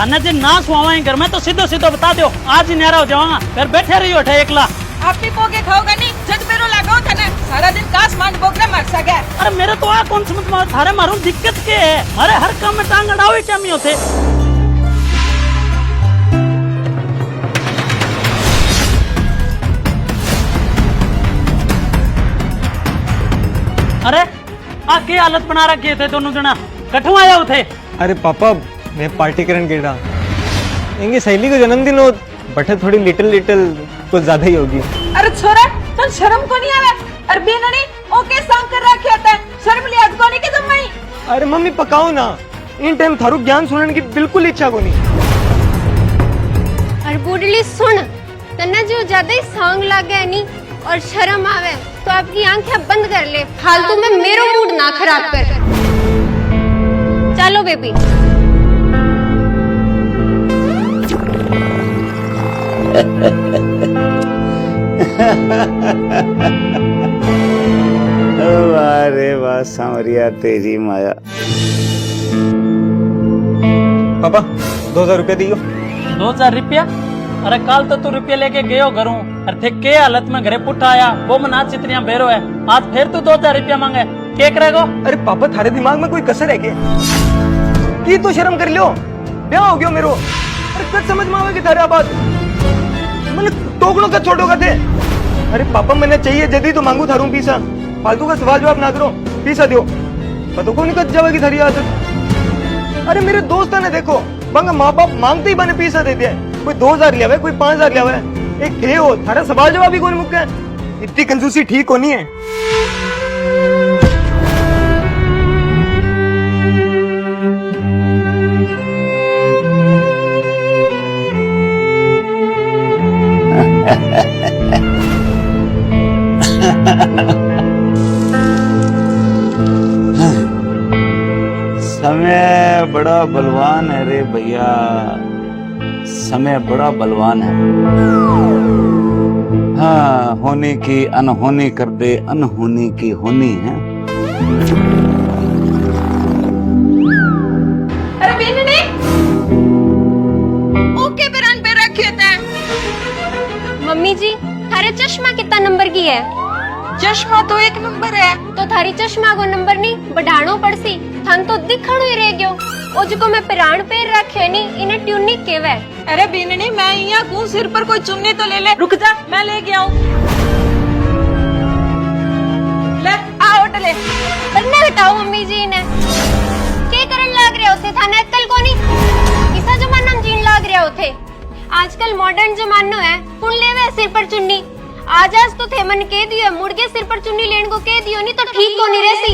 थाने जी ना सुहावा घर में तो सीधो सीधो बता दो, आज ही न्यारा हो जाऊंगा, फिर बैठे रही हो एकला। आप भी पोगे खाओगा नहीं, जग बेरो लगाओ था ना, सारा दिन कास मान बोगला मार सके। अरे मेरे तो आ कौन समझ में थारे मारू दिक्कत के है, अरे हर काम में टांग अड़ाओ क्या नहीं होते। अरे आ के हालत बना रखे थे दोनों जना, कठू आया थे। अरे पापा मैं पार्टी करने गेड़ा, इनकी सहेली का जन्मदिन हो, बटे थोड़ी लिटिल कुछ ज्यादा ही होगी। अरे छोरा तो शर्म को नहीं आवे, अरे बेननी ओके सांग कर रखे होता, शर्म लिहाज को नहीं के जम्मई। अरे मम्मी पकाओ ना, इन टाइम थारू ज्ञान सुनने की बिल्कुल इच्छा को नहीं। अरे बूढ़ी सुन, तन्ना जो ज्यादा ही सांग लागे नहीं और शर्म आवे तो आपकी आंखें बंद कर ले, फालतू में मेरो मूड ना खराब कर। चलो बेबी। अरे वाह सांवरिया तेरी माया। पापा 2000 रुपया दियो। 2000 रुपया? अरे कल तो तू रुपये लेके गयो घरों, अरे थे के हालत में घरे पुट आया, वो मना चित्रिया बेरो है, आज फिर तू 2000 रुपया मांगे, के करेगो? अरे पापा थारे दिमाग में कोई कसर है क्या? की तो शर्म कर लियो, ब्याह हो गयो मेरो। अरे कद समझ में आवे कि थारे बात मैंने टोकनो का छोड़ोगा थे। अरे पापा मैंने चाहिए जदी तो मांगू थारू पीसा, फालतू का सवाल जवाब ना करो, पीसा दियो, पता को नहीं कद जावेगी थारी आदत। अरे मेरे दोस्त ने देखो बंगा माँ बाप मांगते ही बने पीसा देते हैं, कोई 2000 लिया हुआ है, कोई 5000 लिया हुआ है, एक थे हो थारा सवाल जवाब भी कोई मुक्का है। इतनी कंजूसी ठीक होनी है। समय बड़ा बलवान है रे भैया, समय बड़ा बलवान है। हाँ होने की अनहोनी कर दे, अनहोनी की होनी है। अरे बेननी ओके पेरान पे रखे थे। मम्मी जी थारे चश्मा कितना नंबर की है? चश्मा तो 1 नंबर है। तो थारी चश्मा को नंबर नहीं बढ़ानो पड़सी, थान तो दिखणो ही रह गयो। ओ जिको मैं पिरान पैर रखे नी इन्हें ट्यूनिक केवे। अरे बेननी मैं यहाँ कूं, सिर पर कोई चुन्नी तो ले ले, रुक जा मैं ले गया हूँ। ले आ उठले। बन्ने हटाओ मम्मी जी ने, के करन लाग रहे होते थाने अक्ल को नहीं, इसा जमाना में जीन लाग रहे होते। आजकल मॉडर्न जमानो है, कौन लेवे सिर पर चुन्नी। आज तो थे मन कह दियो, मुड़ के सिर पर चुन्नी लेने को कह दियो नहीं तो ठीक को नहीं रहती।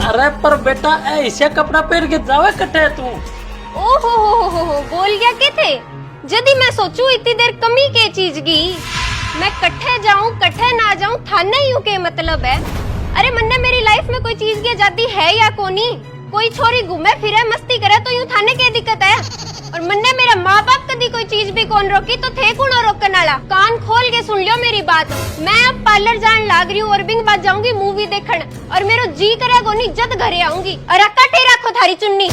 अरे पर बेटा ऐसे कपड़ा पहन के जावे कटे तू? ओहो हो बोल गया के थे। जदी मैं सोचू इतनी देर कमी के चीज की, मैं कट्ठे जाऊं कट्ठे ना जाऊं थाने यूं के मतलब है। अरे मन्ने मेरी लाइफ में कोई चीज की आजादी है या कोनी? कोई छोरी घूमे फिरे मस्ती करे तो यूं थाने के दिक्कत है। और मन्ने मेरा माँ बाप कदी कोई चीज भी कौन रोकी तो थे कौन रोकन वाला। कान खोल के सुन लियो मेरी बात, मैं अब पार्लर जान लाग रही हूँ और बिंग बाद जाऊंगी मूवी देखने, और मेरा जी करेगा नहीं जद घरे आऊंगी। और कटे रखो थारी चुन्नी।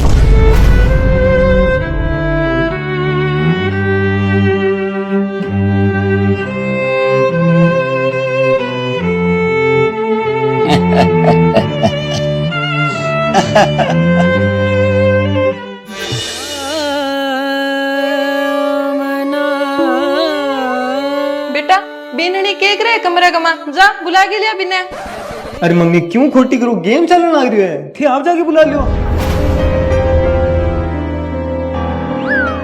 बेटा बेननी के करे कमरा कमा जा बुला के लिया बिना। अरे मम्मी क्यों खोटी करो, गेम चलने लग रही है, थे आप जाके बुला लियो।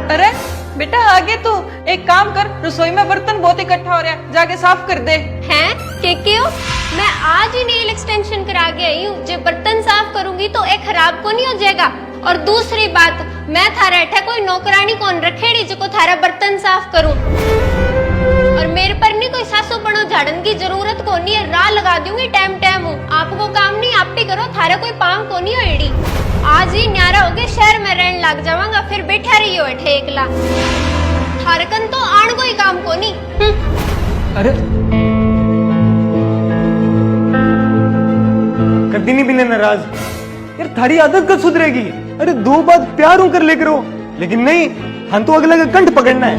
अरे बेटा आगे तू एक काम कर, रसोई में बर्तन बहुत इकट्ठा हो रहा है, जाके साफ कर दे। हैं के हो? मैं आज ही नेल एक्सटेंशन करा के आई हूँ, जब बर्तन साफ करूंगी तो एक खराब को नहीं हो जाएगा। और दूसरी बात, मैं थारा ऐठा कोई नौकरानी कौन रखेड़ी जो को थारा बर्तन साफ करूं। और मेरे पर नहीं कोई सासू बनो झाड़न की जरूरत को नहीं है, राह लगा दूंगी टाइम टाइम। आपको काम नहीं आप ही करो, थारा कोई पाम को नहीं होड़ी। आज ही न्यारा होके शहर में रहने लग जावांगा, फिर बैठा रही हो ऐठे एकला। थारकन तो आण कोई काम को नहीं। अरे कर दी नहीं बिना नाराज यार, थारी आदत कब सुधरेगी? अरे दो बात प्यार हूं कर ले करो, लेकिन नहीं, हम तो अगले का कंठ पकड़ना है।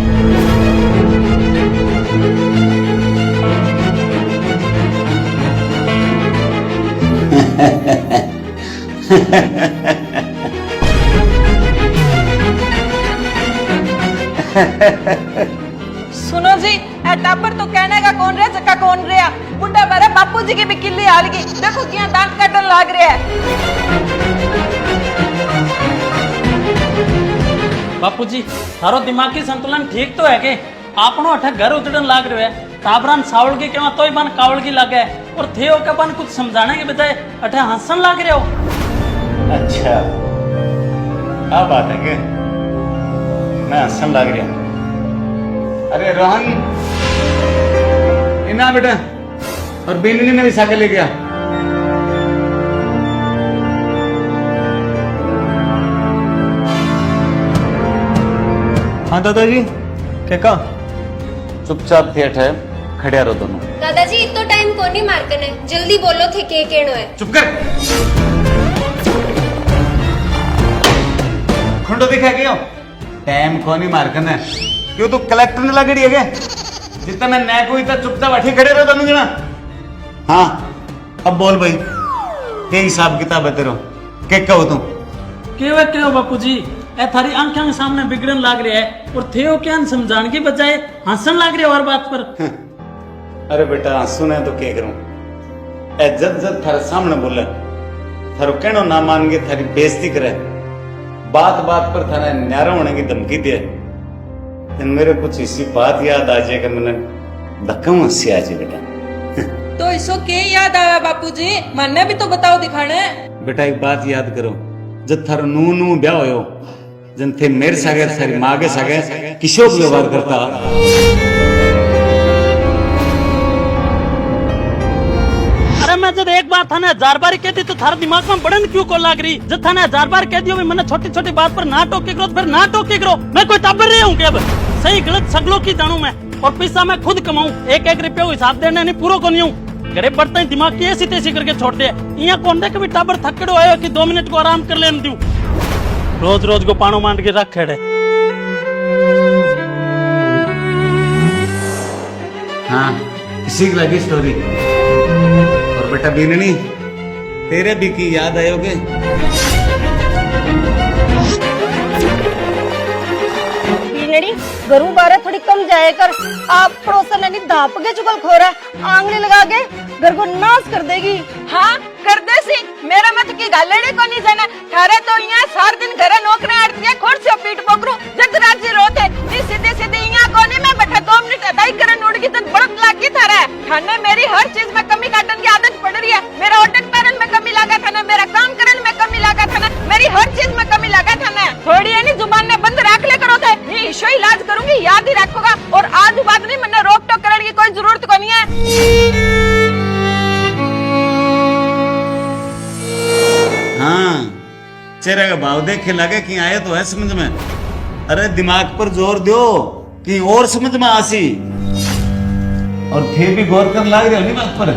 सुनो जी, ए टापर तो कहने का कौन रहा जका कौन रहा। बुढ़ा बारे बापू जी की भी किल्ली हाल गई, देखो किया दांत काटन लाग रहा है। बापू जी थारो दिमागी संतुलन ठीक तो है के? आपनो अठे घर उजड़न लाग रहे है, टाबरान सावल की केवा तोय बन कावल की लागे, और थे के बन कुछ समझाने के बजाय अठे हंसन लाग रहे हो। अच्छा क्या बात है के मैं हंसन लग रहा। अरे रोहन इना बेटा, और बेननी ने भी साके ले गया। हाँ दादाजी, क्या कहा? चुपचाप थे अठे खड़िया रहो दोनों। दादाजी इतो टाइम कोनी मारकने, जल्दी बोलो थे के केनो है। चुप कर, खुंडो दिखा क्यों? टाइम कोनी मारकन है क्यों? तू कलेक्टर ने लगड़ी है जितना मैं नया कोई था, चुपचाप अठी खड़े रहो दोनों जना। हाँ अब बोल भाई, के हिसाब किताब है तेरो, के कहो तू? क्यों बापू जी, ए थारी आंखें के सामने बिगड़न लाग रहे है, और थे क्या समझाने की बजाय हंसन लाग रहे हो हर बात पर। अरे बेटा हंसू ने तो क्या करूं? ए जद जद थारे सामने बोले, थारो कहनो ना मान के थारी बेइज्जती करे, बात बात पर थारा न्यारा होने की धमकी दे, तो मेरे कुछ इसी बात याद आ जाए कि मैंने धक्का हंसी आ जाए बेटा। तो इसको के याद आया बापूजी, मन्ने भी तो बताओ दिखाने। बेटा एक बात याद करो, जब थारो नू ब्याह होयो, जन थे मेरे सागे थारी माँ के सागे किशोर व्यवहार करता। अरे मैं जब एक बार थाने 1000 बार कहती तो थारा दिमाग में बड़न क्यों को लाग रही? जब थाने 1000 बार कह दियो मैंने छोटी छोटी बात पर ना टोके करो, फिर ना टोके करो। मैं कोई टाबर नहीं हूँ क्या? सही गलत सगलों की जानू मैं, और पैसा मैं खुद कमाऊं, एक एक रुपये हिसाब देने नहीं पूरा को नहीं हूँ। गरीब बढ़ते ही दिमाग की ऐसी तैसी करके छोड़ते हैं। यहाँ कौन दे कभी टाबर थकड़ो है कि 2 मिनट को आराम कर लेने दूं, रोज रोज को पानो मांड के रख खेड़े। हाँ इसी की लगी स्टोरी। और बेटा बीननी, तेरे भी की याद आयोगे? बीनड़ी घरू बारे थोड़ी कम जाए कर, आप पड़ोसन ने धाप के चुगल खोरा, आंगली लगा के घर को नाश कर देगी। हाँ कर दे सी, मेरा मत की गालड़े को नहीं जाना। थारे तो यहाँ सार दिन घर नौकरी आड़ती खोड़ से पीठ पोकरू जग रात से रोते नी सीधे सीधे यहाँ कोने में बैठा 2 मिनट अदाई करन उड़ की तन बड़क लागी थारा। थाने मेरी हर चीज में कमी काटन की आदत पड़ रही है। मेरा ऑटन पैरन में कमी लगा था ना, मेरा काम करन में कमी लगा था ना, मेरी हर चीज में कमी लगा था ना। थोड़ी है नी जुबान ने बंद रख ले करो थे, ये ईशो इलाज करूंगी, याद ही रखोगा। और आज बात नहीं, मैंने रोक टोक करने की कोई जरूरत को नहीं है। हाँ चेहरे का भाव देखे लगे कि आए तो है समझ में। अरे दिमाग पर जोर दो कि और समझ में आसी, और फिर भी गौर कर लाग रहे हो नहीं बात पर।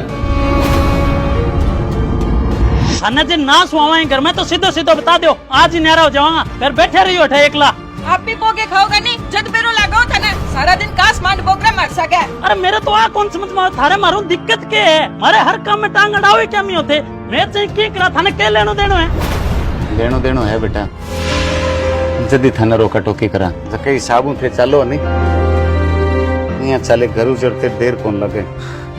थाने जी ना सुहावा घर में तो सीधो सीधो बता दो, आज ही न्यारा हो जाऊंगा, फिर बैठे रही हो एकला। आप भी पोके खाओगा नहीं, जद बेरो लगाओ था ना, सारा दिन कास मांड बोकरा मर सके। अरे मेरे तो आ कौन समझ में थारे मारू दिक्कत के है? मारे हर काम में टांग अड़ावे क्या नहीं होते? मैं चाहिए की करा थाने के लेनो देनो है? लेनो देनो है बेटा, जदी थाना रोका टोकी करा जके हिसाबों थे चलो नहीं यहाँ चले घर उजड़ते देर कौन लगे।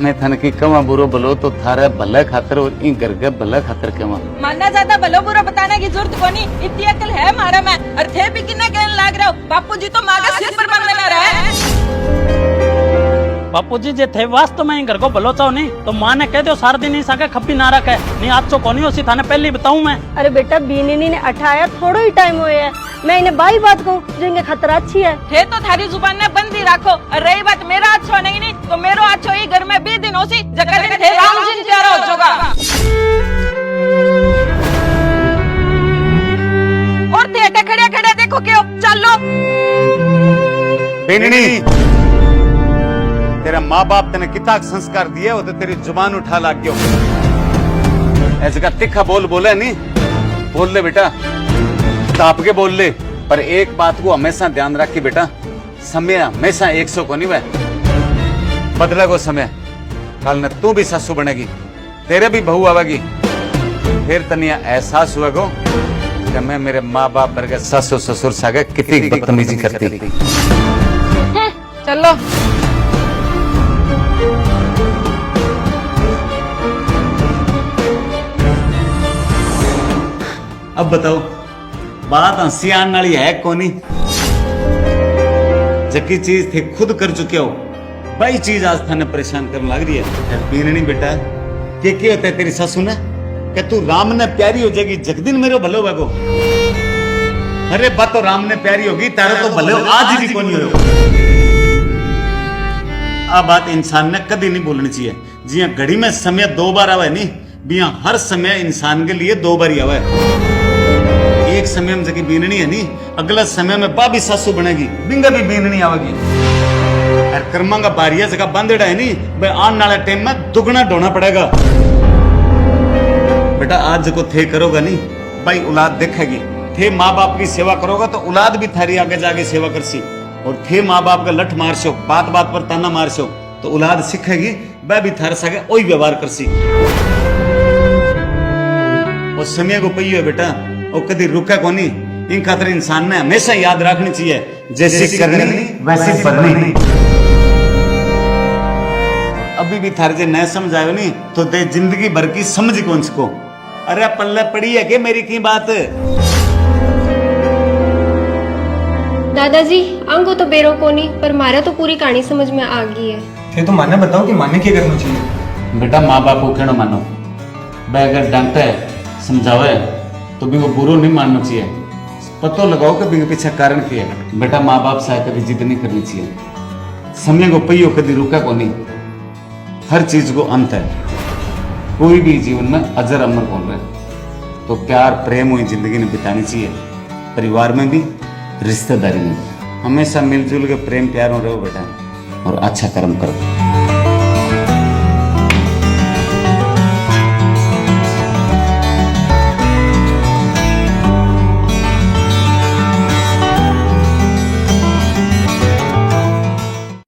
मैं थाने की कमा बुरो बोलो तो थारा भला खातर और इन घर के भला खातर कमा। मानना ज्यादा भलो बुरा बताने की जरूरत को नहीं, इतनी अकल है मारा में। और थे भी किन्ने कहने लाग रहे हो, बापू जी तो मागा सिर पर बंद ना रहे। बापू जी जे थे वास्तव में घर को भलो चाहो नहीं तो माँ ने कह दो सारा दिन ही साके खप्पी ना रखे नहीं, आज तो कोनी होसी थाने पहले ही बताऊं मैं। अरे बेटा बीनी ने अठाया थोड़ा ही टाइम हुए है, मैं इन्हें बाई बात कहूँ जो इनके खतरा अच्छी है। थे तो थारी जुबान ने बंद ही रखो। और रही बात मेरा अच्छो नहीं तो मेरो अच्छो ही घर में 20 दिन होसी जकर थे राम जी प्यारा हो जोगा। और थे खड़े खड़े देखो क्यों चलो। बेननी तेरा माँ बाप तेने कितना संस्कार दिए वो तो तेरी जुबान उठा लाग गयो। ऐसे का तिखा बोल बोले नहीं, बोल ले बेटा। ताप के बोल ले, पर एक बात को हमेशा ध्यान रख के बेटा, समय हमेशा 100 को नहीं वह बदला को समय। कल न तू भी सासू बनेगी, तेरे भी बहू आवेगी, फिर तनिया एहसास हुआ को कि मैं मेरे माँ बाप वर्गे सासू ससुर सागे कितनी बदतमीजी करती। चलो अब बताओ बात हंसी आने वाली है कोनी? जकी चीज थे खुद कर चुके हो, वही चीज आज थाने परेशान करने लग रही है। पीननी बेटा के होता है तेरी सासू ने कि तू राम ने प्यारी हो जाएगी जगदिन मेरो भलो बागो। अरे बात तो राम ने प्यारी होगी, तारा तो भले आज भी कोनी हो। आ बात इंसान ने कभी नहीं बोलनी चाहिए। जिया घड़ी में समय 2 बार आवे नहीं, बिया हर समय इंसान के लिए 2 बार ही आवे। एक समय में जगह बीननी है नहीं, अगला समय में बाबी सासू बनेगी, बिंगा भी बीननी आवेगी। और कर्मा का बारिया जगह बंदेड़ा है नहीं, भाई आने वाले टाइम में दुगना ढोना पड़ेगा। बेटा आज को थे करोगा नहीं, भाई औलाद देखेगी। थे माँ बाप की सेवा करोगा तो औलाद भी थारी आगे जाके सेवा करसी। और थे माँ बाप का लठ मारसो, बात बात पर ताना मारसो, तो औलाद सीखेगी, वह भी थारे सागे वही व्यवहार करसी। और समय को पहियो है बेटा, और कभी रुका को नहीं। इन खातर इंसान ने हमेशा याद रखनी चाहिए, जैसी करनी वैसी बननी। अभी भी थारे जे न समझ आयो नहीं तो दे जिंदगी भर की समझ कौन सको। अरे पल्ले पड़ी है के मेरी की बात? दादाजी अंगो तो बेरो कोनी, पर मारा तो पूरी कहानी समझ में आ गई है। फिर तो माने बताओ कि माने क्या करना चाहिए? बेटा माँ बाप को क्यों मानो? भाई अगर डांटे समझावे तो भी वो बुरो नहीं मानना चाहिए। पतो लगाओ कि बिंग पीछे कारण क्या है। बेटा माँ बाप से कभी जिद नहीं करनी चाहिए। समय को पहियो कभी रुका को नहीं। हर चीज को अंत है, कोई भी जीवन में अजर अमर कौन रहे। तो प्यार प्रेम हुई जिंदगी ने बितानी चाहिए, परिवार में भी रिश्तेदारी में। हमेशा मिलजुल के प्रेम प्यार में रहो बेटा, और अच्छा कर्म करो।